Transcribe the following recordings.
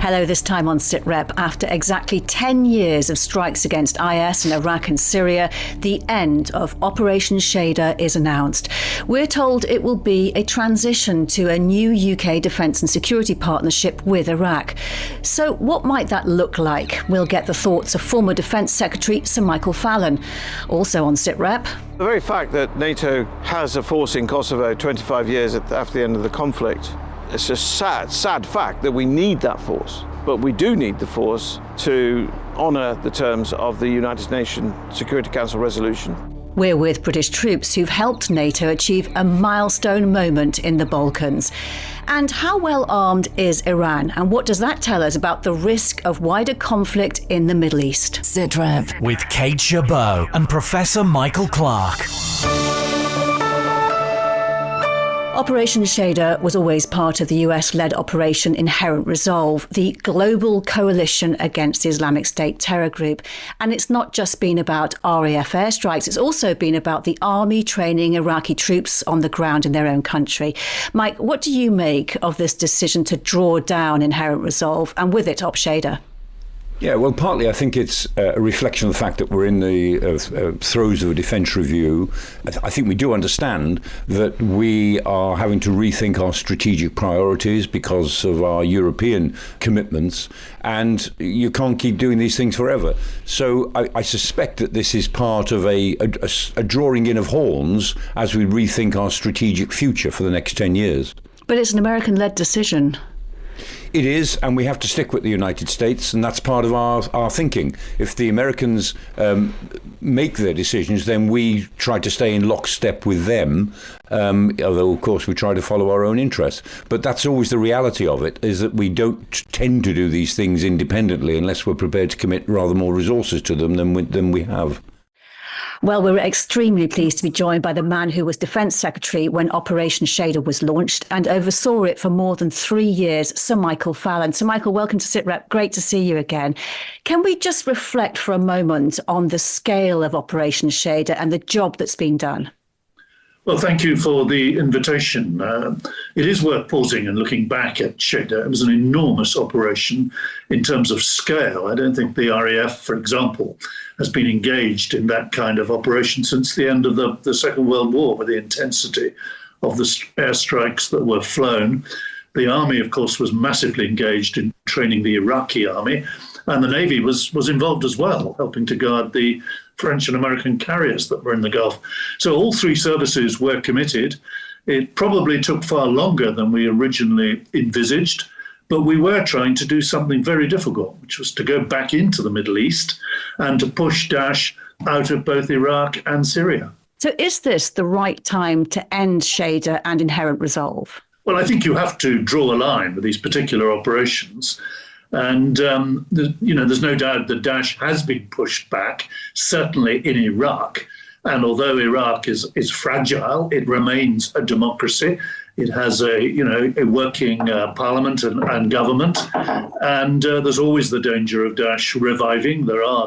Hello, this time on Sitrep. After exactly 10 years of strikes against IS in Iraq and Syria, the end of Operation Shader is announced. We're told it will be a transition to a new UK defence and security partnership with Iraq. So what might that look like? We'll get the thoughts of former Defence Secretary Sir Michael Fallon. Also on Sitrep. The very fact that NATO has a force in Kosovo 25 years after the end of the conflict, it's a sad fact that we need that force. But we do need the force to honour the terms of the United Nations Security Council resolution. We're with British troops who've helped NATO achieve a milestone moment in the Balkans. And how well armed is Iran? And what does that tell us about the risk of wider conflict in the Middle East? Sitrep with Kate Gerbeau and Professor Michael Clarke. Operation Shader was always part of the US-led Operation Inherent Resolve, the global coalition against the Islamic State terror group. And it's not just been about RAF airstrikes, it's also been about the army training Iraqi troops on the ground in their own country. Mike, what do you make of this decision to draw down Inherent Resolve and with it Op Shader? Yeah, well, partly I think it's a reflection of the fact that we're in the throes of a defence review. I think we do understand that we are having to rethink our strategic priorities because of our European commitments, and you can't keep doing these things forever. So I suspect that this is part of a drawing in of horns as we rethink our strategic future for the next 10 years. But it's an American-led decision. It is, and we have to stick with the United States, and that's part of our thinking. If the Americans make their decisions, then we try to stay in lockstep with them, although, of course, we try to follow our own interests. But that's always the reality of it, is that we don't tend to do these things independently unless we're prepared to commit rather more resources to them than we have. Well, we're extremely pleased to be joined by the man who was Defence Secretary when Operation Shader was launched and oversaw it for more than 3 years, Sir Michael Fallon. Sir Michael, welcome to Sitrep. Great to see you again. Can we just reflect for a moment on the scale of Operation Shader and the job that's been done? Well, thank you for the invitation. It is worth pausing and looking back at Shader. It was an enormous operation in terms of scale. I don't think the RAF, for example, has been engaged in that kind of operation since the end of the Second World War, with the intensity of the airstrikes that were flown. The army, of course, was massively engaged in training the Iraqi army, and the Navy was involved as well, helping to guard the French and American carriers that were in the Gulf. So all three services were committed. It probably took far longer than we originally envisaged, but we were trying to do something very difficult, which was to go back into the Middle East and to push Daesh out of both Iraq and Syria. So is this the right time to end Shader and Inherent Resolve? Well, I think you have to draw a line with these particular operations. And, there's no doubt that Daesh has been pushed back, certainly in Iraq. And although Iraq is fragile, it remains a democracy. It has a working parliament and government. And there's always the danger of Daesh reviving. There are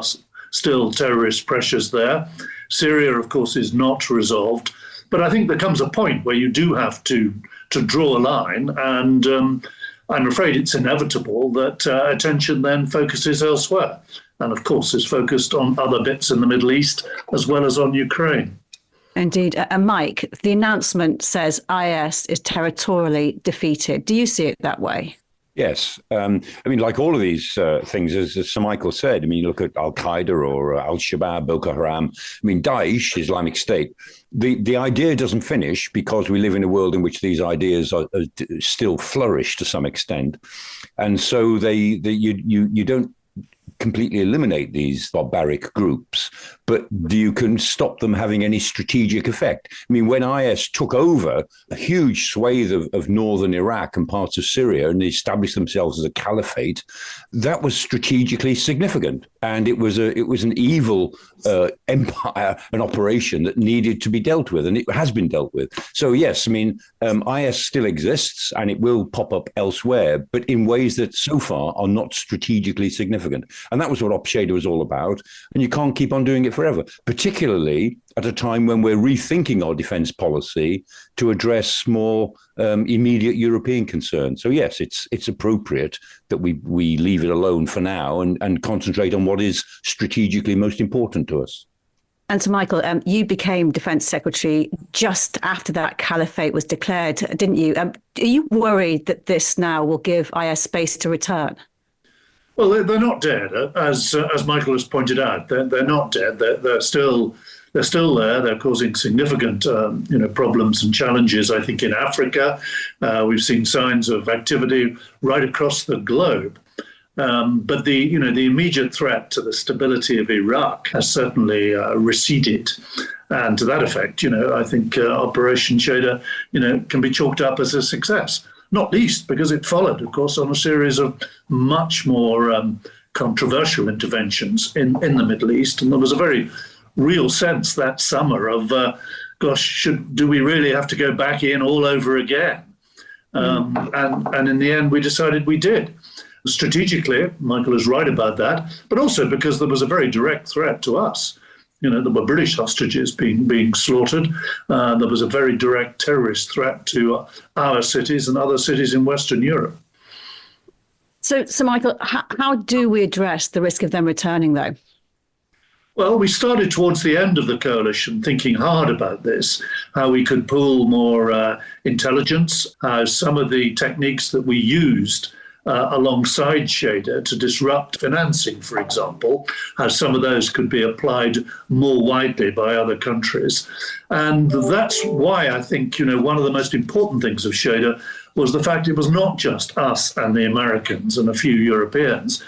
still terrorist pressures there. Syria, of course, is not resolved. But I think there comes a point where you do have to draw a line, and I'm afraid it's inevitable that attention then focuses elsewhere, and of course is focused on other bits in the Middle East as well as on Ukraine. Indeed. And Mike, the announcement says IS is territorially defeated. Do you see it that way? Yes. Like all of these things, as Sir Michael said, you look at Al-Qaeda or Al-Shabaab, Boko Haram, Daesh, Islamic State. The idea doesn't finish because we live in a world in which these ideas are still flourish to some extent. And so you don't completely eliminate these barbaric groups, but you can stop them having any strategic effect. When IS took over a huge swathe of northern Iraq and parts of Syria and they established themselves as a caliphate, that was strategically significant. And it was an evil empire, an operation that needed to be dealt with, and it has been dealt with. So yes, IS still exists and it will pop up elsewhere, but in ways that so far are not strategically significant. And that was what Op Shader was all about. And you can't keep on doing it forever, particularly at a time when we're rethinking our defence policy to address more immediate European concerns. So yes, it's appropriate that we leave it alone for now and concentrate on what is strategically most important to us. And so, Michael, you became Defence Secretary just after that caliphate was declared, didn't you? Are you worried that this now will give IS space to return? Well, they're not dead, as Michael has pointed out. They're not dead. They're still there. They're causing significant problems and challenges. I think in Africa, we've seen signs of activity right across the globe. But the immediate threat to the stability of Iraq has certainly receded, and to that effect, I think Operation Shader, can be chalked up as a success. Not least because it followed, of course, on a series of much more controversial interventions in the Middle East, and there was a very real sense that summer of, do we really have to go back in all over again? And in the end, we decided we did. Strategically, Michael is right about that, but also because there was a very direct threat to us. There were British hostages being slaughtered. There was a very direct terrorist threat to our cities and other cities in Western Europe. So Michael, how do we address the risk of them returning, though? Well, we started towards the end of the coalition thinking hard about this, how we could pool more intelligence, how some of the techniques that we used alongside Shader to disrupt financing, for example, how some of those could be applied more widely by other countries. And that's why I think, one of the most important things of Shader was the fact it was not just us and the Americans and a few Europeans.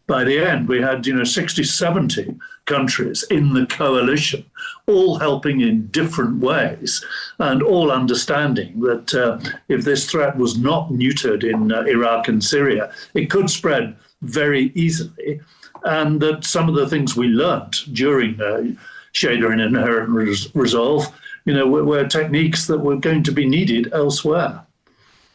By the end, we had, 60, 70 countries in the coalition, all helping in different ways and all understanding that if this threat was not neutered in Iraq and Syria, it could spread very easily. And that some of the things we learned during Shader and Inherent Resolve, were techniques that were going to be needed elsewhere.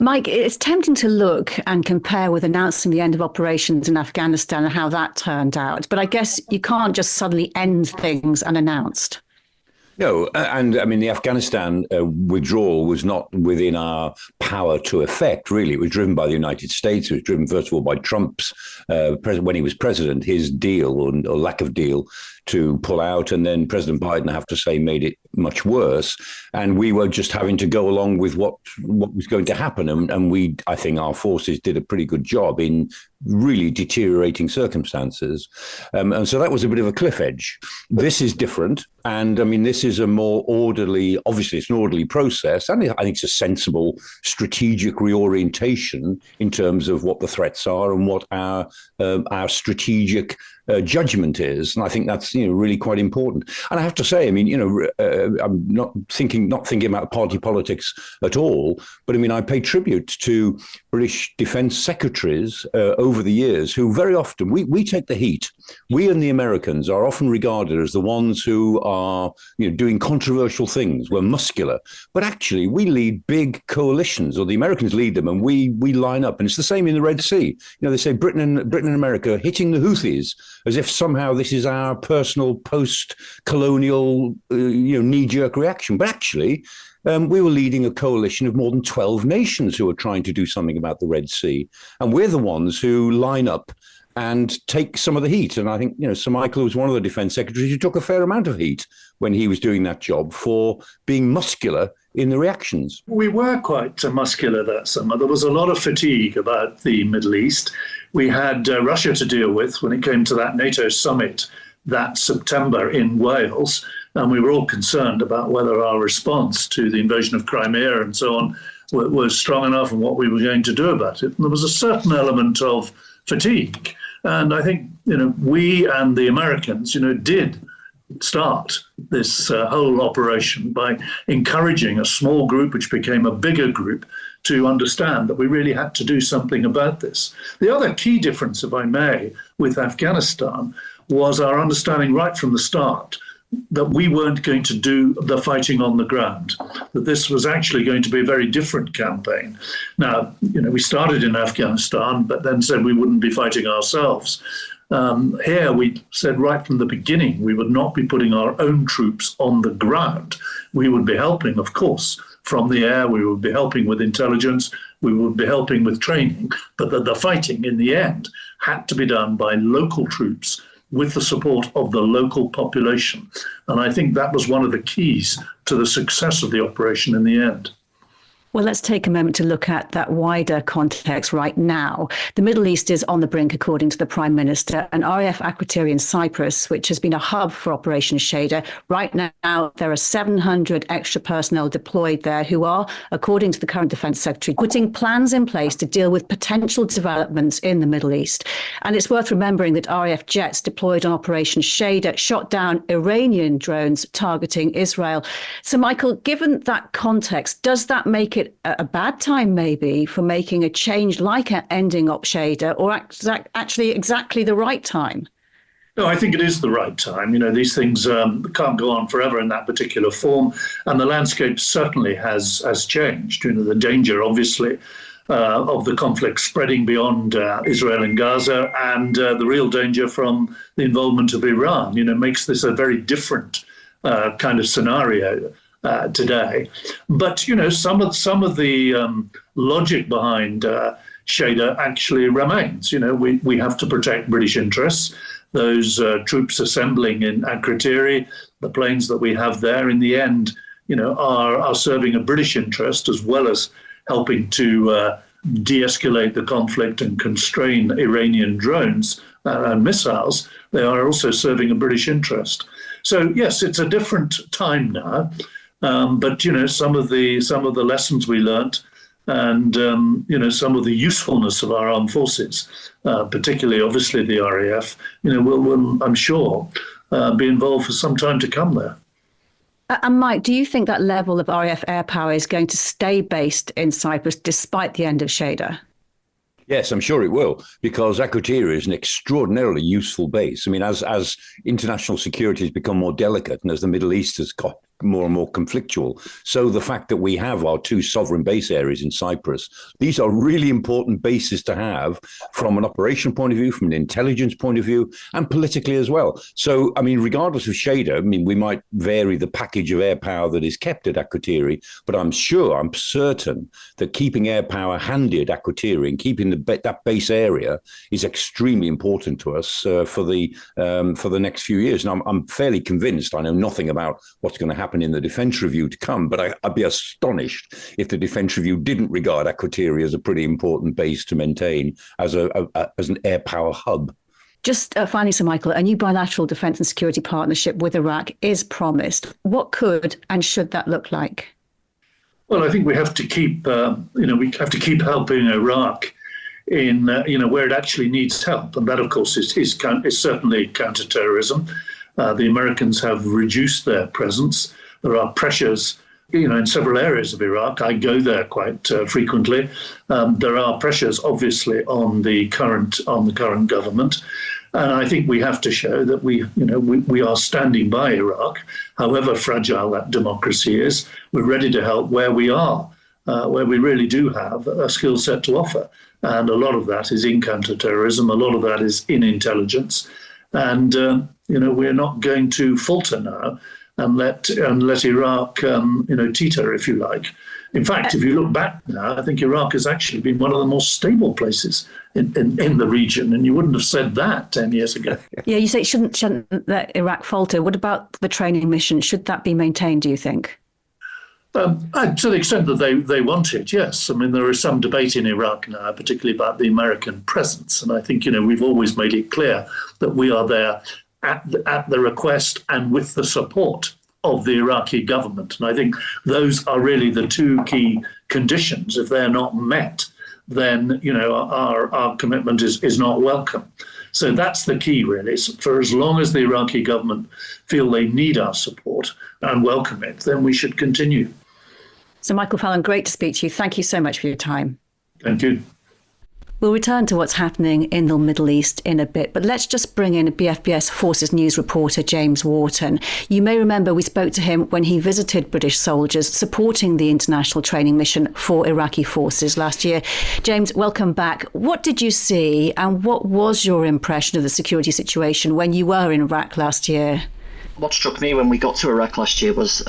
Mike, it's tempting to look and compare with announcing the end of operations in Afghanistan and how that turned out. But I guess you can't just suddenly end things unannounced. No, and I mean, the Afghanistan withdrawal was not within our power to effect, really. It was driven by the United States. It was driven, first of all, by Trump's, when he was president, his deal or lack of deal to pull out. And then President Biden, I have to say, made it much worse. And we were just having to go along with what was going to happen. And I think our forces did a pretty good job in really deteriorating circumstances. And so that was a bit of a cliff edge. This is different. And I mean, this is a more orderly, obviously it's an orderly process. And I think it's a sensible strategic reorientation in terms of what the threats are and what our strategic judgment is. And I think that's, really quite important. And I have to say, I mean, I'm not thinking about party politics at all, but I mean, I pay tribute to British defense secretaries over the years who very often, we take the heat. We and the Americans are often regarded as the ones who are, doing controversial things. We're muscular, but actually we lead big coalitions, or the Americans lead them, and we line up. And it's the same in the Red Sea. They say Britain and America hitting the Houthis as if somehow this is our personal post-colonial, knee-jerk reaction. But actually, we were leading a coalition of more than 12 nations who are trying to do something about the Red Sea. And we're the ones who line up and take some of the heat. And I think, Sir Michael was one of the defense secretaries who took a fair amount of heat when he was doing that job for being muscular in the reactions. We were quite muscular that summer. There was a lot of fatigue about the Middle East. We had Russia to deal with when it came to that NATO summit that September in Wales. And we were all concerned about whether our response to the invasion of Crimea and so on was strong enough and what we were going to do about it. And there was a certain element of fatigue. And I think, we and the Americans, did start this whole operation by encouraging a small group, which became a bigger group, to understand that we really had to do something about this. The other key difference, if I may, with Afghanistan was our understanding right from the start that we weren't going to do the fighting on the ground, that this was actually going to be a very different campaign. Now, we started in Afghanistan, but then said we wouldn't be fighting ourselves. Here we said right from the beginning we would not be putting our own troops on the ground. We would be helping, of course, from the air. We would be helping with intelligence. We would be helping with training. But the fighting in the end had to be done by local troops with the support of the local population. And I think that was one of the keys to the success of the operation in the end. Well, let's take a moment to look at that wider context right now. The Middle East is on the brink, according to the Prime Minister, and RAF Akrotiri in Cyprus, which has been a hub for Operation Shader. Right now, there are 700 extra personnel deployed there who are, according to the current Defence Secretary, putting plans in place to deal with potential developments in the Middle East. And it's worth remembering that RAF jets deployed on Operation Shader shot down Iranian drones targeting Israel. So, Michael, given that context, does that make it a bad time maybe for making a change like ending Op Shader, or actually exactly the right time? No, I think it is the right time. These things can't go on forever in that particular form. And the landscape certainly has changed. The danger, obviously, of the conflict spreading beyond Israel and Gaza, and the real danger from the involvement of Iran, makes this a very different kind of scenario today. But, some of the logic behind Shader actually remains. We have to protect British interests. Those troops assembling in Akrotiri, the planes that we have there, in the end, are serving a British interest, as well as helping to de-escalate the conflict and constrain Iranian drones and missiles. They are also serving a British interest. So yes, it's a different time now. But some of the lessons we learnt, and some of the usefulness of our armed forces, particularly obviously the RAF, will I'm sure be involved for some time to come there. And Mike, do you think that level of RAF air power is going to stay based in Cyprus despite the end of Shader? Yes, I'm sure it will, because Akrotiri is an extraordinarily useful base. I mean, as international security has become more delicate and as the Middle East has got more and more conflictual, so the fact that we have our two sovereign base areas in Cyprus, these are really important bases to have from an operation point of view, from an intelligence point of view, and politically as well. So, I mean, regardless of Shader, I mean, we might vary the package of air power that is kept at Akrotiri, but I'm certain that keeping air power handy at Akrotiri and keeping that base area is extremely important to us for the next few years. And I'm fairly convinced, I know nothing about what's going to happen in the Defence Review to come, but I'd be astonished if the Defence Review didn't regard Akrotiri as a pretty important base to maintain as an air power hub. Just finally, Sir Michael, a new bilateral defence and security partnership with Iraq is promised. What could and should that look like? Well, I think we have to keep, we have to keep helping Iraq in, where it actually needs help, and that, of course, is certainly counterterrorism. The Americans have reduced their presence. There are pressures, in several areas of Iraq. I go there quite frequently. There are pressures, obviously, on the current government, and I think we have to show that we are standing by Iraq, however fragile that democracy is. We're ready to help where we are, where we really do have a skill set to offer, and a lot of that is in counterterrorism. A lot of that is in intelligence, and we're not going to falter now and let Iraq, teeter, if you like. In fact, if you look back now, I think Iraq has actually been one of the more stable places in the region, and you wouldn't have said that 10 years ago. Yeah, you say it shouldn't let Iraq falter. What about the training mission? Should that be maintained, do you think? To the extent that they want it, yes. I mean, there is some debate in Iraq now, particularly about the American presence. And I think, we've always made it clear that we are there at the request and with the support of the Iraqi government. And I think those are really the two key conditions. If they're not met, then, our commitment is not welcome. So that's the key, really. For as long as the Iraqi government feel they need our support and welcome it, then we should continue. So, Michael Fallon, great to speak to you. Thank you so much for your time. Thank you. We'll return to what's happening in the Middle East in a bit, but let's just bring in BFBS Forces News reporter James Wharton. You may remember we spoke to him when he visited British soldiers supporting the international training mission for Iraqi forces last year. James, welcome back. What did you see and what was your impression of the security situation when you were in Iraq last year? What struck me when we got to Iraq last year was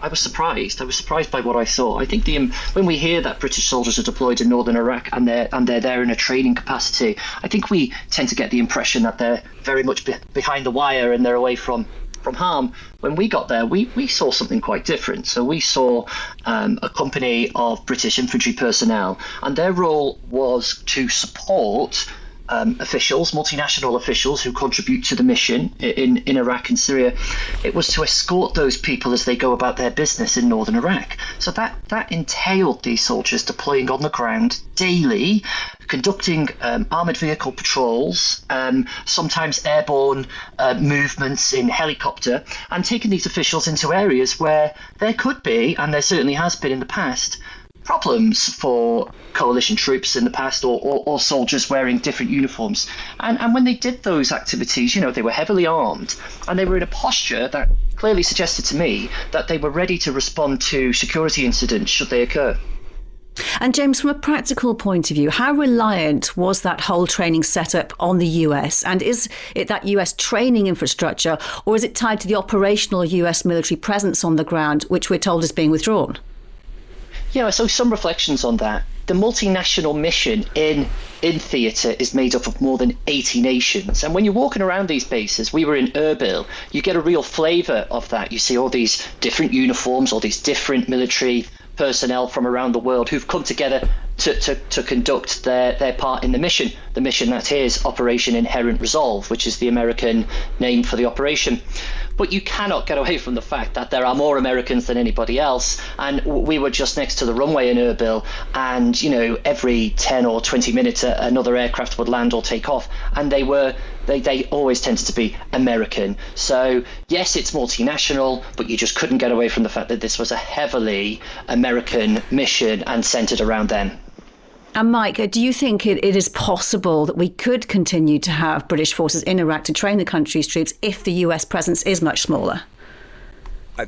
I was surprised. I was surprised by what I saw. I think when we hear that British soldiers are deployed in northern Iraq and they're there in a training capacity, I think we tend to get the impression that they're very much behind the wire and they're away from harm. When we got there, we saw something quite different. So we saw a company of British infantry personnel, and their role was to support officials, multinational officials who contribute to the mission in Iraq and Syria. It was to escort those people as they go about their business in northern Iraq. So that entailed these soldiers deploying on the ground daily, conducting armoured vehicle patrols, sometimes airborne movements in helicopter, and taking these officials into areas where there could be, and there certainly has been in the past, problems for coalition troops in the past or soldiers wearing different uniforms. And when they did those activities, they were heavily armed and they were in a posture that clearly suggested to me that they were ready to respond to security incidents should they occur. And James, from a practical point of view, how reliant was that whole training setup on the US? And is it that US training infrastructure, or is it tied to the operational US military presence on the ground, which we're told is being withdrawn? Yeah, so some reflections on that. The multinational mission in theatre is made up of more than 80 nations. And when you're walking around these bases, we were in Erbil, you get a real flavour of that. You see all these different uniforms, all these different military personnel from around the world who've come together to conduct their part in the mission that is Operation Inherent Resolve, which is the American name for the operation. But you cannot get away from the fact that there are more Americans than anybody else. And we were just next to the runway in Erbil, and every 10 or 20 minutes another aircraft would land or take off, and they always tended to be American. So yes, it's multinational, but you just couldn't get away from the fact that this was a heavily American mission and centered around them. And Mike, do you think it is possible that we could continue to have British forces in Iraq to train the country's troops if the US presence is much smaller?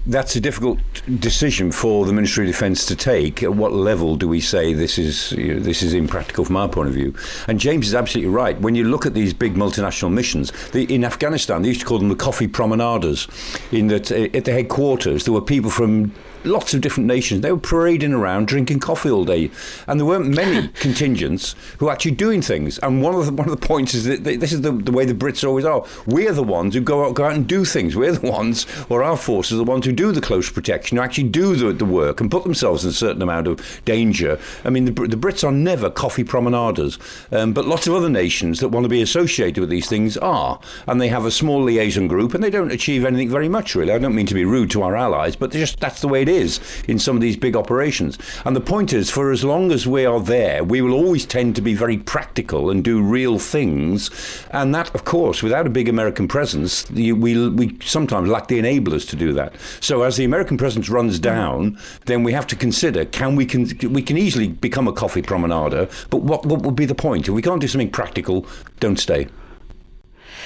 That's a difficult decision for the Ministry of Defence to take. At what level do we say this is impractical from our point of view? And James is absolutely right. When you look at these big multinational missions, in Afghanistan, they used to call them the coffee promenaders, in that at the headquarters there were people from lots of different nations. They were parading around drinking coffee all day, and there weren't many contingents who were actually doing things. And one of the points is that this is the way the Brits always are. We're the ones who go out and do things. We're the ones, or our forces, are the ones who do the close protection, who actually do the work and put themselves in a certain amount of danger. I mean, the Brits are never coffee promenaders, but lots of other nations that want to be associated with these things are, and they have a small liaison group, and they don't achieve anything very much, really. I don't mean to be rude to our allies, but that's the way it is in some of these big operations. And the point is, for as long as we are there, we will always tend to be very practical and do real things. And that, of course, without a big American presence, we sometimes lack the enablers to do that. So as the American presence runs down, then we have to consider, we can easily become a coffee promenader, but what would be the point? If we can't do something practical, don't stay.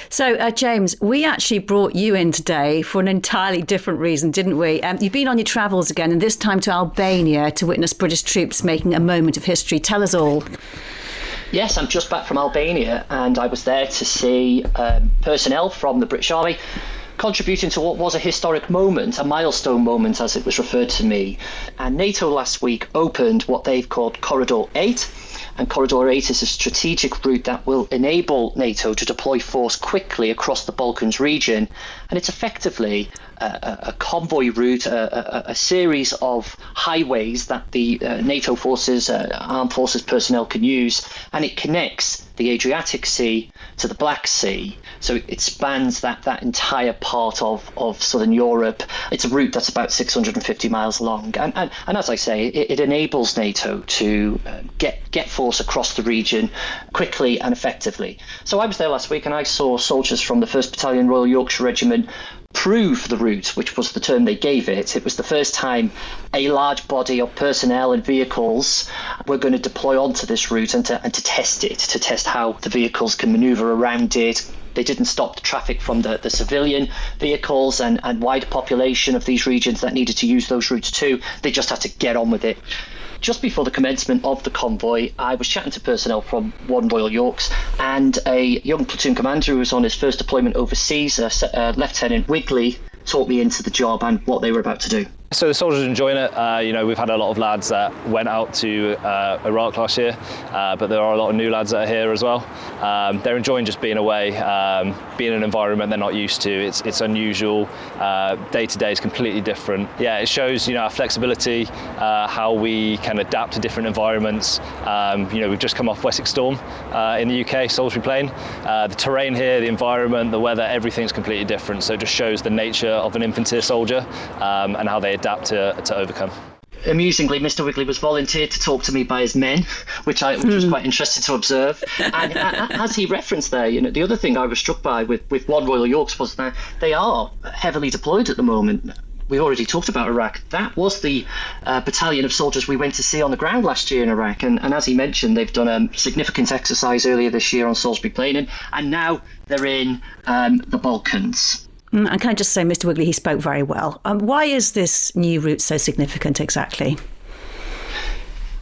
So, James, we actually brought you in today for an entirely different reason, didn't we? You've been on your travels again, and this time to Albania to witness British troops making a moment of history. Tell us all. Yes, I'm just back from Albania, and I was there to see personnel from the British Army contributing to what was a historic moment, a milestone moment as it was referred to me. And NATO last week opened what they've called Corridor 8. And Corridor 8 is a strategic route that will enable NATO to deploy force quickly across the Balkans region. And it's effectively a convoy route, a series of highways that the NATO forces, armed forces personnel can use. And it connects the Adriatic Sea to the Black Sea. So it spans that entire part of southern Europe. It's a route that's about 650 miles long. And as I say, it enables NATO to get force across the region quickly and effectively. So I was there last week and I saw soldiers from the 1st Battalion Royal Yorkshire Regiment prove the route, which was the term they gave it. It was the first time a large body of personnel and vehicles were going to deploy onto this route and to test it, to test how the vehicles can maneuver around it. They didn't stop the traffic from the civilian vehicles and wider population of these regions that needed to use those routes too. They just had to get on with it. Just before the commencement of the convoy, I was chatting to personnel from 1 Royal Yorks, and a young platoon commander who was on his first deployment overseas, Lieutenant Wigley, taught me into the job and what they were about to do. So the soldiers are enjoying it. We've had a lot of lads that went out to Iraq last year, but there are a lot of new lads that are here as well. They're enjoying just being away, being in an environment they're not used to. It's unusual. Day to day is completely different. Yeah, it shows our flexibility, how we can adapt to different environments. We've just come off Wessex Storm in the UK, Salisbury Plain. The terrain here, the environment, the weather, everything's completely different. So it just shows the nature of an infantry soldier and how they adapt to overcome. Amusingly, Mr. Wigley was volunteered to talk to me by his men, which was quite interesting to observe. And as he referenced there, the other thing I was struck by with 1 Royal Yorks was that they are heavily deployed at the moment. We already talked about Iraq. That was the battalion of soldiers we went to see on the ground last year in Iraq. And as he mentioned, they've done a significant exercise earlier this year on Salisbury Plain, and now they're in the Balkans. And can I just say, Mr. Wigley, he spoke very well. Why is this new route so significant exactly?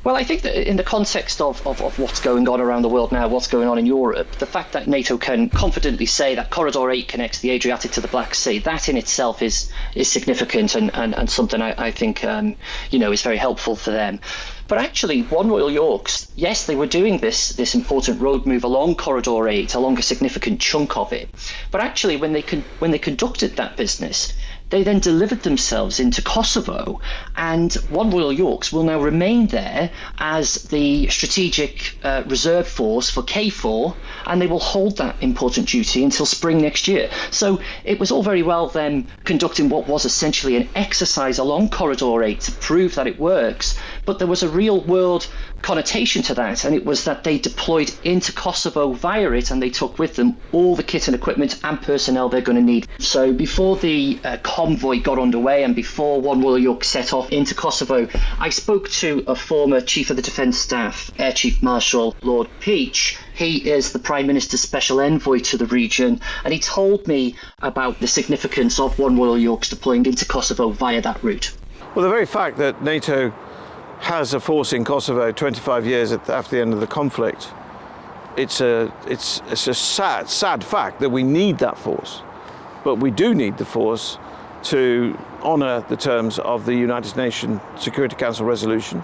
Well, I think that in the context of what's going on around the world now, what's going on in Europe, the fact that NATO can confidently say that Corridor 8 connects the Adriatic to the Black Sea, that in itself is significant and something I think is very helpful for them. But actually, 1 Royal Yorks, yes, they were doing this important road move along Corridor 8, along a significant chunk of it. But actually, when they conducted that business, they then delivered themselves into Kosovo, and 1 Royal Yorks will now remain there as the strategic reserve force for KFOR, and they will hold that important duty until spring next year. So it was all very well them conducting what was essentially an exercise along Corridor 8 to prove that it works, but there was a real world connotation to that, and it was that they deployed into Kosovo via it, and they took with them all the kit and equipment and personnel they're going to need. So before the convoy got underway and before 1 Royal York set off into Kosovo, I spoke to a former Chief of the Defence Staff, Air Chief Marshal Lord Peach. He is the Prime Minister's Special Envoy to the region, and he told me about the significance of 1 Royal Yorks deploying into Kosovo via that route. Well, the very fact that NATO has a force in Kosovo 25 years after the end of the conflict, it's a sad fact that we need that force. But we do need the force to honour the terms of the United Nations Security Council resolution,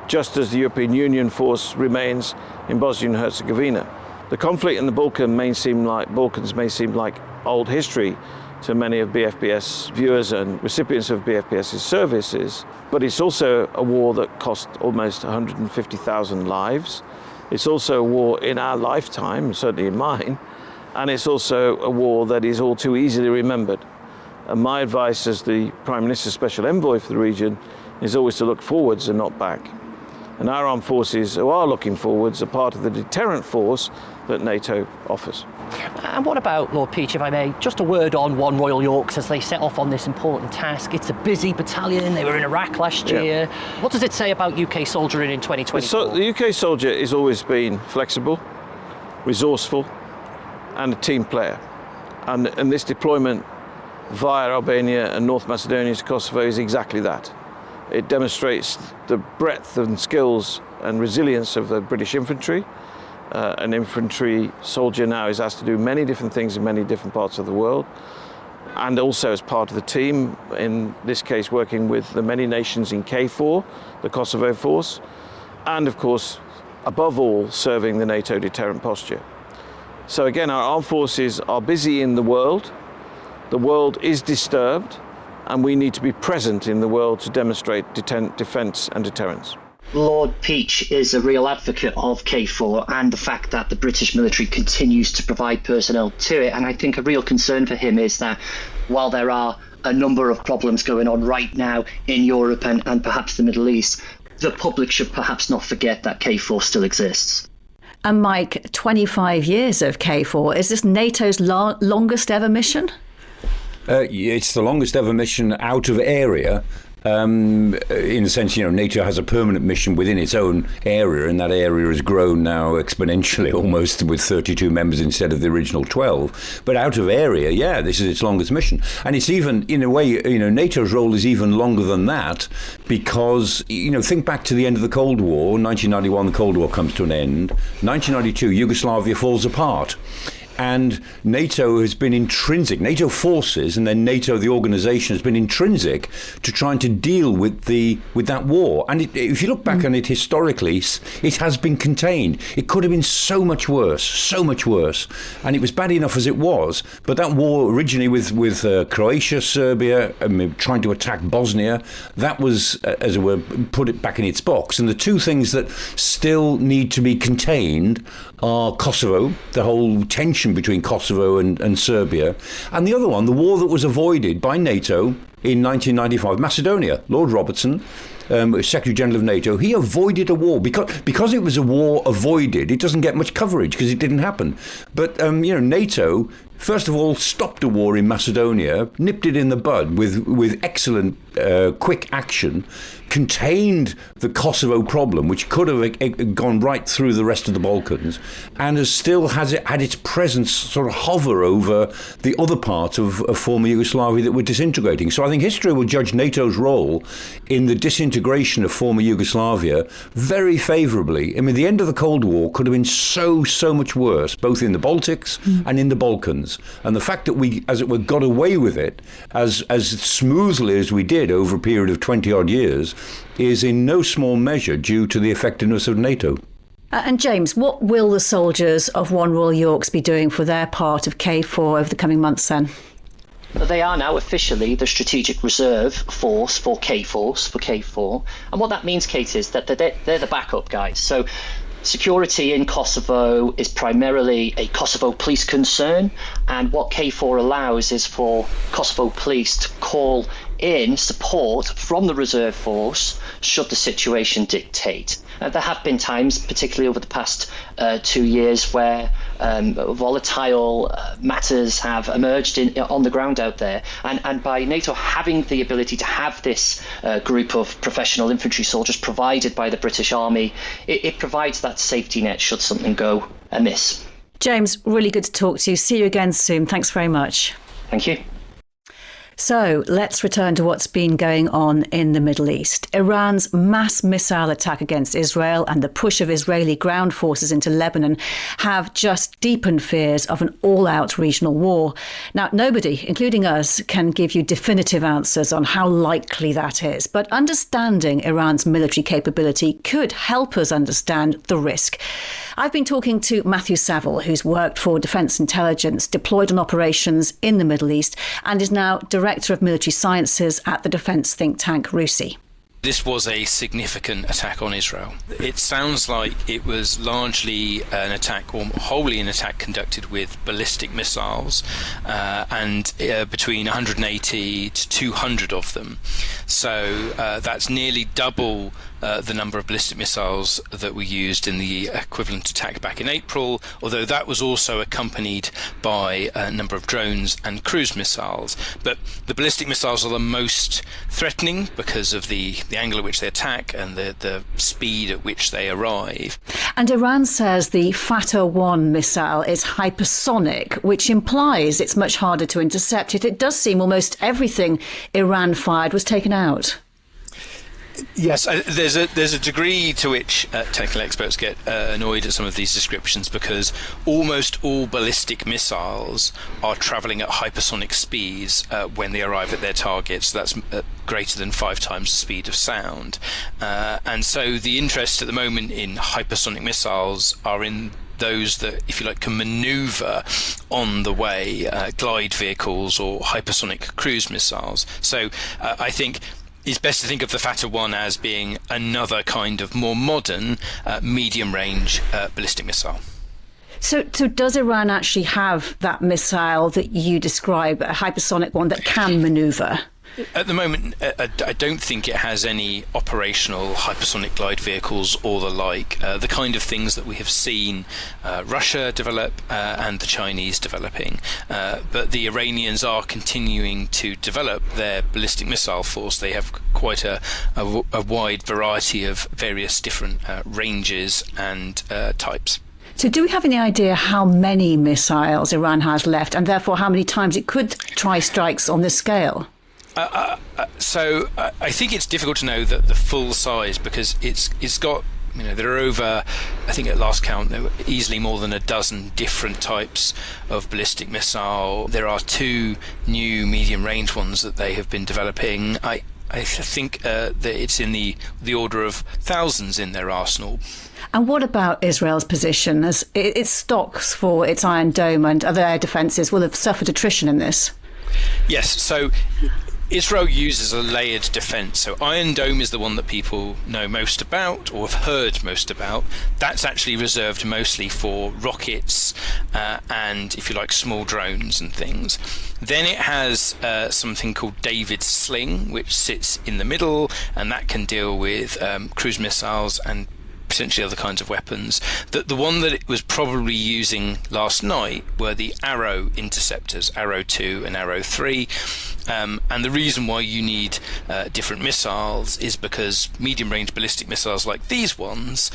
just as the European Union force remains in Bosnia and Herzegovina. The conflict in the Balkans may seem like old history to many of BFPS viewers and recipients of BFPS's services, but it's also a war that cost almost 150,000 lives. It's also a war in our lifetime, certainly in mine, and it's also a war that is all too easily remembered. And my advice as the Prime Minister's Special Envoy for the region is always to look forwards and not back. And our armed forces who are looking forwards are part of the deterrent force that NATO offers. And what about, Lord Peach, if I may, just a word on 1 Royal Yorks as they set off on this important task? It's a busy battalion. They were in Iraq last year. What does it say about UK soldiering in 2024? So the UK soldier has always been flexible, resourceful, and a team player. And this deployment via Albania and North Macedonia to Kosovo is exactly that. It demonstrates the breadth and skills and resilience of the British infantry. An infantry soldier now is asked to do many different things in many different parts of the world, and also as part of the team, in this case working with the many nations in KFOR, the Kosovo force, and of course, above all, serving the NATO deterrent posture. So again, our armed forces are busy in the world is disturbed, and we need to be present in the world to demonstrate defence and deterrence. Lord Peach is a real advocate of KFOR and the fact that the British military continues to provide personnel to it. And I think a real concern for him is that while there are a number of problems going on right now in Europe and perhaps the Middle East, the public should perhaps not forget that KFOR still exists. And Mike, 25 years of KFOR, is this NATO's longest ever mission? It's the longest ever mission out of area. In the sense, NATO has a permanent mission within its own area, and that area has grown now exponentially, almost, with 32 members instead of the original 12. But out of area, yeah, this is its longest mission. And it's even, in a way, NATO's role is even longer than that, because, think back to the end of the Cold War. 1991, the Cold War comes to an end. 1992, Yugoslavia falls apart. And NATO has been intrinsic, NATO forces, and then NATO, the organisation, has been intrinsic to trying to deal with that war. And if you look back on it historically, it has been contained. It could have been so much worse. And it was bad enough as it was. But that war originally with Croatia, Serbia, trying to attack Bosnia, that was, as it were, put it back in its box. And the two things that still need to be contained are Kosovo, the whole tension between Kosovo and Serbia, and the other one, the war that was avoided by NATO in 1995, Macedonia. Lord Robertson, Secretary General of NATO, he avoided a war because it was a war avoided. It doesn't get much coverage because it didn't happen. But NATO, first of all, stopped a war in Macedonia, nipped it in the bud with excellent quick action, contained the Kosovo problem, which could have gone right through the rest of the Balkans, and had its presence sort of hover over the other parts of former Yugoslavia that were disintegrating. So I think history will judge NATO's role in the disintegration of former Yugoslavia very favourably. I mean, the end of the Cold War could have been so much worse, both in the Baltics and in the Balkans. And the fact that we, as it were, got away with it as smoothly as we did over a period of 20-odd years is in no small measure due to the effectiveness of NATO. And James, what will the soldiers of One Royal Yorks be doing for their part of KFOR over the coming months then? They are now officially the Strategic Reserve Force for KFOR. And what that means, Kate, is that they're the backup guys. So security in Kosovo is primarily a Kosovo police concern, and what KFOR allows is for Kosovo police to call in support from the reserve force should the situation dictate. There have been times, particularly over the past 2 years, where volatile matters have emerged on the ground out there. And by NATO having the ability to have this group of professional infantry soldiers provided by the British Army, it provides that safety net should something go amiss. James, really good to talk to you. See you again soon. Thanks very much. Thank you. So let's return to what's been going on in the Middle East. Iran's mass missile attack against Israel and the push of Israeli ground forces into Lebanon have just deepened fears of an all-out regional war. Now, nobody, including us, can give you definitive answers on how likely that is, but understanding Iran's military capability could help us understand the risk. I've been talking to Matthew Saville, who's worked for Defence Intelligence, deployed on operations in the Middle East, and is now Director of Military Sciences at the defence think tank RUSI. This was a significant attack on Israel. It sounds like it was largely an attack, or wholly an attack, conducted with ballistic missiles, and between 180 to 200 of them. So that's nearly double the number of ballistic missiles that were used in the equivalent attack back in April, although that was also accompanied by a number of drones and cruise missiles. But the ballistic missiles are the most threatening because of the angle at which they attack and the speed at which they arrive. And Iran says the Fata-1 missile is hypersonic, which implies it's much harder to intercept it. It does seem almost everything Iran fired was taken out. Yes, there's a degree to which technical experts get annoyed at some of these descriptions, because almost all ballistic missiles are travelling at hypersonic speeds when they arrive at their targets. That's greater than 5 times the speed of sound. And so the interest at the moment in hypersonic missiles are in those that, if you like, can manoeuvre on the way, glide vehicles or hypersonic cruise missiles. So I think it's best to think of the Fata-1 as being another kind of more modern medium-range ballistic missile. So does Iran actually have that missile that you describe, a hypersonic one that can manoeuvre? At the moment, I don't think it has any operational hypersonic glide vehicles or the like, the kind of things that we have seen Russia develop and the Chinese developing. But the Iranians are continuing to develop their ballistic missile force. They have quite a wide variety of various different ranges and types. So do we have any idea how many missiles Iran has left, and therefore how many times it could try strikes on this scale? So I think it's difficult to know the full size, because it's got, there are over, I think at last count, there were easily more than a dozen different types of ballistic missile. There are 2 new medium-range ones that they have been developing. I think that it's in the order of thousands in their arsenal. And what about Israel's position? As its stocks for its Iron Dome and other air defences will have suffered attrition in this? Yes, so Israel uses a layered defence. So Iron Dome is the one that people know most about or have heard most about. That's actually reserved mostly for rockets and, if you like, small drones and things. Then it has something called David's Sling, which sits in the middle, and that can deal with cruise missiles and potentially other kinds of weapons. The one that it was probably using last night were the Arrow interceptors, Arrow 2 and Arrow 3. And the reason why you need different missiles is because medium-range ballistic missiles like these ones,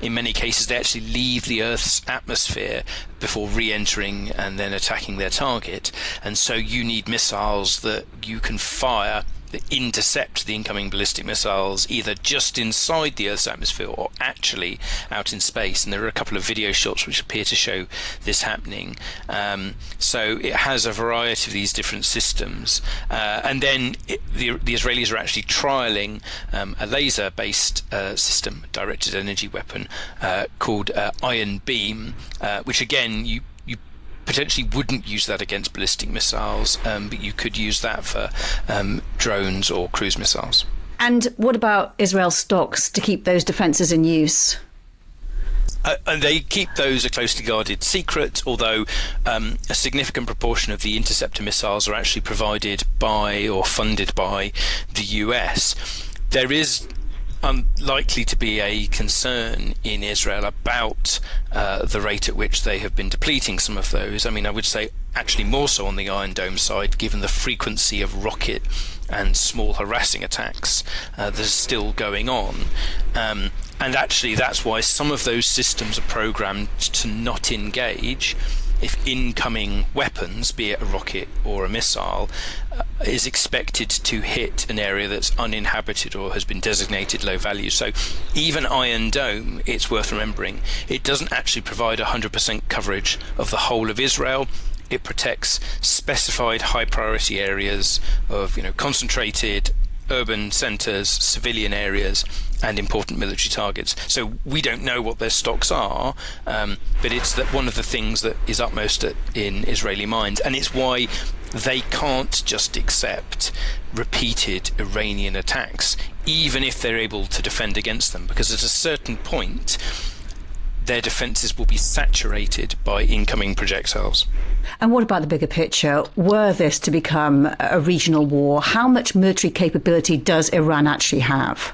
in many cases, they actually leave the Earth's atmosphere before re-entering and then attacking their target. And so you need missiles that you can fire that intercept the incoming ballistic missiles either just inside the Earth's atmosphere or actually out in space. And there are a couple of video shots which appear to show this happening. So it has a variety of these different systems. And then the Israelis are actually trialling a laser-based system, directed energy weapon, called Iron Beam, which again, you potentially wouldn't use that against ballistic missiles, but you could use that for drones or cruise missiles. And what about Israel's stocks to keep those defences in use? And they keep those a closely guarded secret, although a significant proportion of the interceptor missiles are actually provided by or funded by the US. There is unlikely to be a concern in Israel about the rate at which they have been depleting some of those. I mean, I would say actually more so on the Iron Dome side, given the frequency of rocket and small harassing attacks that are still going on. And actually that's why some of those systems are programmed to not engage if incoming weapons, be it a rocket or a missile, is expected to hit an area that's uninhabited or has been designated low value. So even Iron Dome, it's worth remembering, it doesn't actually provide 100% coverage of the whole of Israel. It protects specified high priority areas of, concentrated urban centres, civilian areas, and important military targets. So we don't know what their stocks are, but it's that one of the things that is upmost in Israeli minds, and it's why they can't just accept repeated Iranian attacks, even if they're able to defend against them, because at a certain point their defences will be saturated by incoming projectiles. And what about the bigger picture? Were this to become a regional war, how much military capability does Iran actually have?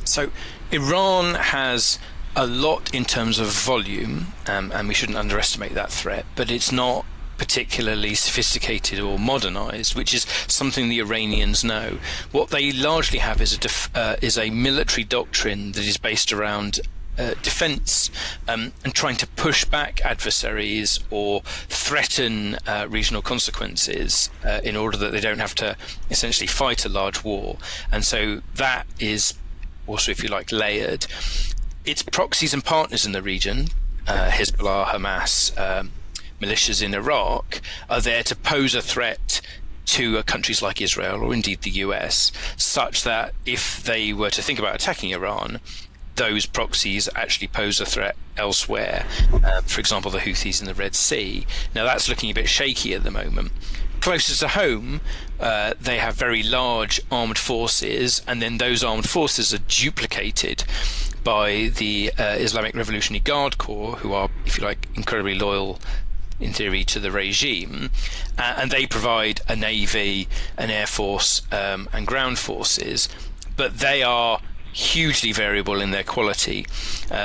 So Iran has a lot in terms of volume, and we shouldn't underestimate that threat, but it's not particularly sophisticated or modernized, which is something the Iranians know. What they largely have is a military doctrine that is based around defence and trying to push back adversaries or threaten regional consequences in order that they don't have to essentially fight a large war. And so that is also, if you like, layered. Its proxies and partners in the region, Hezbollah, Hamas, militias in Iraq, are there to pose a threat to countries like Israel or indeed the US, such that if they were to think about attacking Iran, those proxies actually pose a threat elsewhere. For example, the Houthis in the Red Sea. Now that's looking a bit shaky at the moment. Closer to home, they have very large armed forces, and then those armed forces are duplicated by the Islamic Revolutionary Guard Corps, who are, if you like, incredibly loyal in theory, to the regime, and they provide a navy, an air force, and ground forces, but they are hugely variable in their quality.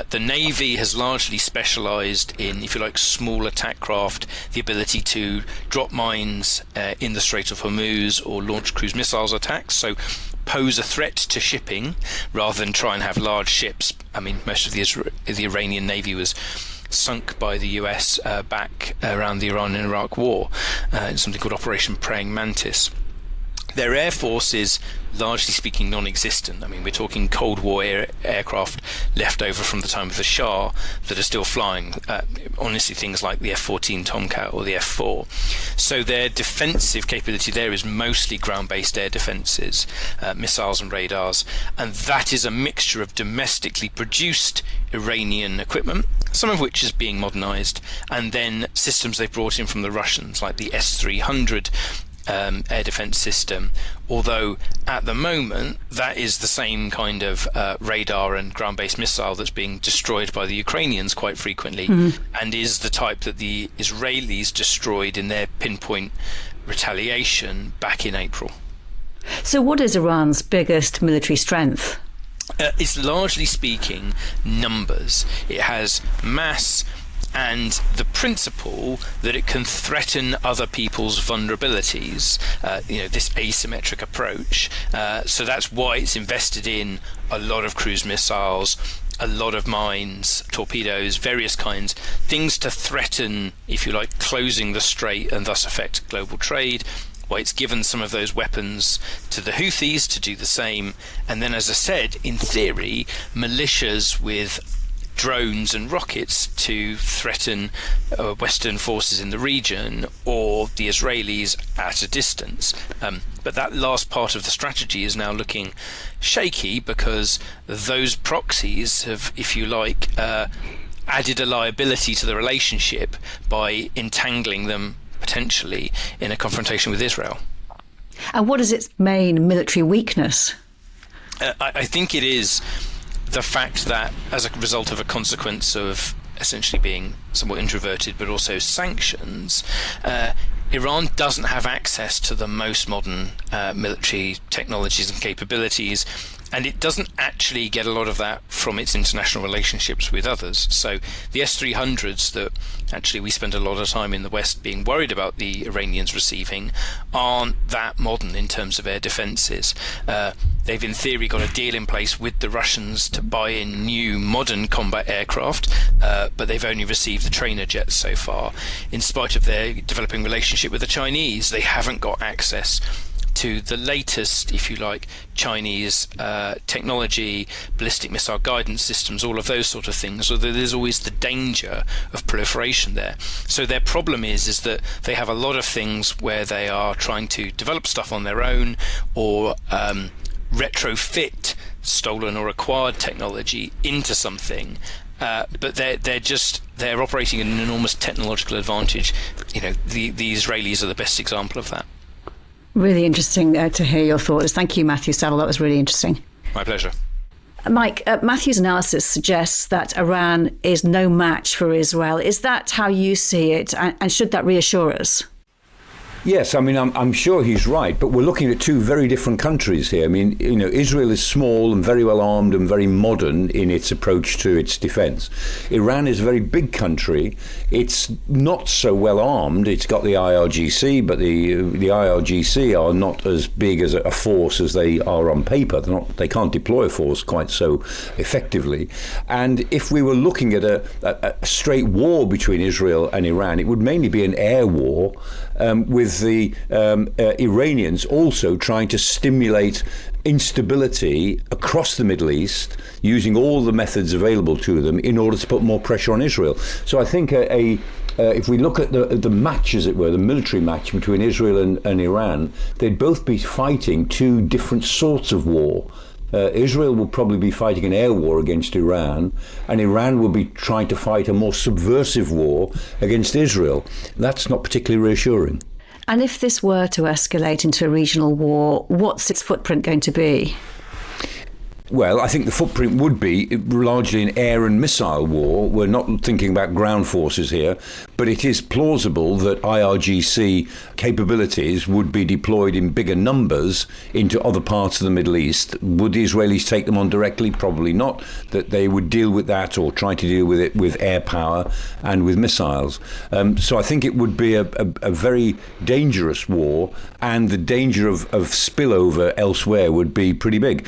The Navy has largely specialised in, if you like, small attack craft, the ability to drop mines in the Strait of Hormuz or launch cruise missiles attacks, so pose a threat to shipping rather than try and have large ships. I mean, most of the Iranian Navy was sunk by the US back around the Iran and Iraq War in something called Operation Praying Mantis. Their air force is, largely speaking, non-existent. I mean, we're talking Cold War aircraft left over from the time of the Shah that are still flying. Honestly, things like the F-14 Tomcat or the F-4. So their defensive capability there is mostly ground-based air defences, missiles and radars, and that is a mixture of domestically produced Iranian equipment, some of which is being modernised, and then systems they've brought in from the Russians, like the S-300 air defense system, although at the moment that is the same kind of radar and ground-based missile that's being destroyed by the Ukrainians quite frequently, and is the type that the Israelis destroyed in their pinpoint retaliation back in April. So what is Iran's biggest military strength? It's largely speaking numbers. It has mass and the principle that it can threaten other people's vulnerabilities, this asymmetric approach. So that's why it's invested in a lot of cruise missiles, a lot of mines, torpedoes, various kinds, things to threaten, if you like, closing the strait and thus affect global trade. Why it's given some of those weapons to the Houthis to do the same. And then, as I said, in theory, militias with drones and rockets to threaten Western forces in the region or the Israelis at a distance. But that last part of the strategy is now looking shaky because those proxies have, if you like, added a liability to the relationship by entangling them potentially in a confrontation with Israel. And what is its main military weakness? I think it is the fact that, as a result of a consequence of essentially being somewhat introverted but also sanctions, Iran doesn't have access to the most modern military technologies and capabilities, and it doesn't actually get a lot of that from its international relationships with others. So the S-300s that actually we spend a lot of time in the West being worried about the Iranians receiving aren't that modern in terms of air defences. They've in theory got a deal in place with the Russians to buy in new modern combat aircraft, but they've only received the trainer jets so far. In spite of their developing relationship with the Chinese, they haven't got access to the latest, if you like, Chinese technology, ballistic missile guidance systems, all of those sort of things, although there's always the danger of proliferation there. So their problem is that they have a lot of things where they are trying to develop stuff on their own or retrofit stolen or acquired technology into something. But they're operating at an enormous technological advantage. The Israelis are the best example of that. Really interesting to hear your thoughts. Thank you, Matthew Saville. That was really interesting. My pleasure. Mike, Matthew's analysis suggests that Iran is no match for Israel. Is that how you see it? And should that reassure us? Yes, I mean, I'm sure he's right, but we're looking at two very different countries here. I mean, Israel is small and very well armed and very modern in its approach to its defence. Iran is a very big country. It's not so well armed. It's got the IRGC, but the IRGC are not as big as a force as they are on paper. They can't deploy a force quite so effectively. And if we were looking at a straight war between Israel and Iran, it would mainly be an air war, with the Iranians also trying to stimulate instability across the Middle East using all the methods available to them in order to put more pressure on Israel. So I think if we look at the match, as it were, the military match between Israel and Iran, they'd both be fighting two different sorts of war. Israel will probably be fighting an air war against Iran, and Iran will be trying to fight a more subversive war against Israel. That's not particularly reassuring. And if this were to escalate into a regional war, what's its footprint going to be? Well, I think the footprint would be largely an air and missile war. We're not thinking about ground forces here, but it is plausible that IRGC capabilities would be deployed in bigger numbers into other parts of the Middle East. Would the Israelis take them on directly? Probably not. That they would deal with that or try to deal with it with air power and with missiles. So I think it would be a very dangerous war, and the danger of spillover elsewhere would be pretty big.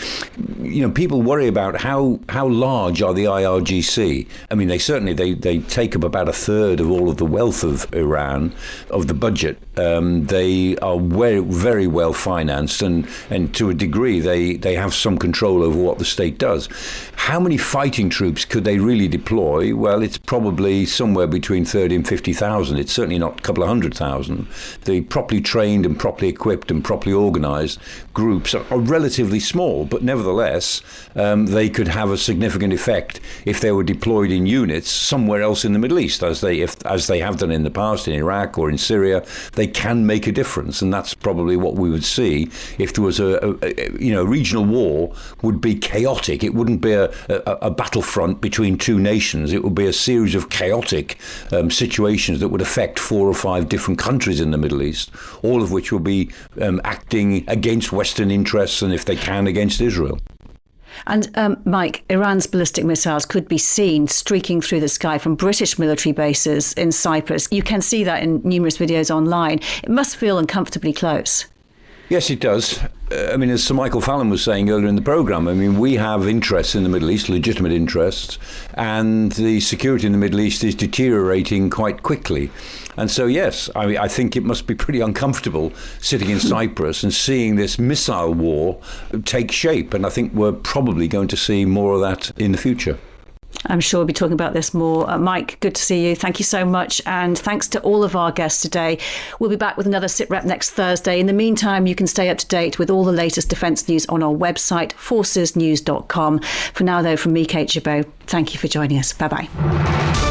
People worry about how large are the IRGC. I mean, they take up about a third of all of the wealth of Iran, of the budget. They are very well financed, and to a degree they have some control over what the state does. How many fighting troops could they really deploy? Well, it's probably somewhere between 30 and 50,000. It's certainly not a couple of 100,000. The properly trained and properly equipped and properly organised groups are relatively small, but nevertheless they could have a significant effect if they were deployed in units somewhere else in the Middle East, as they have done in the past in Iraq or in Syria. They can make a difference, and that's probably what we would see if there was a regional war. Would be chaotic. It wouldn't be a battlefront between two nations. It would be a series of chaotic situations that would affect 4 or 5 different countries in the Middle East, all of which will be acting against Western interests, and if they can, against Israel. And Mike, Iran's ballistic missiles could be seen streaking through the sky from British military bases in Cyprus. You can see that in numerous videos online. It must feel uncomfortably close. Yes, it does. As Sir Michael Fallon was saying earlier in the programme, we have interests in the Middle East, legitimate interests, and the security in the Middle East is deteriorating quite quickly. And so, yes, I think it must be pretty uncomfortable sitting in Cyprus and seeing this missile war take shape. And I think we're probably going to see more of that in the future. I'm sure we'll be talking about this more. Mike, good to see you. Thank you so much. And thanks to all of our guests today. We'll be back with another Sitrep next Thursday. In the meantime, you can stay up to date with all the latest defence news on our website, forcesnews.com. For now, though, from me, Kate Gerbeau, thank you for joining us. Bye-bye.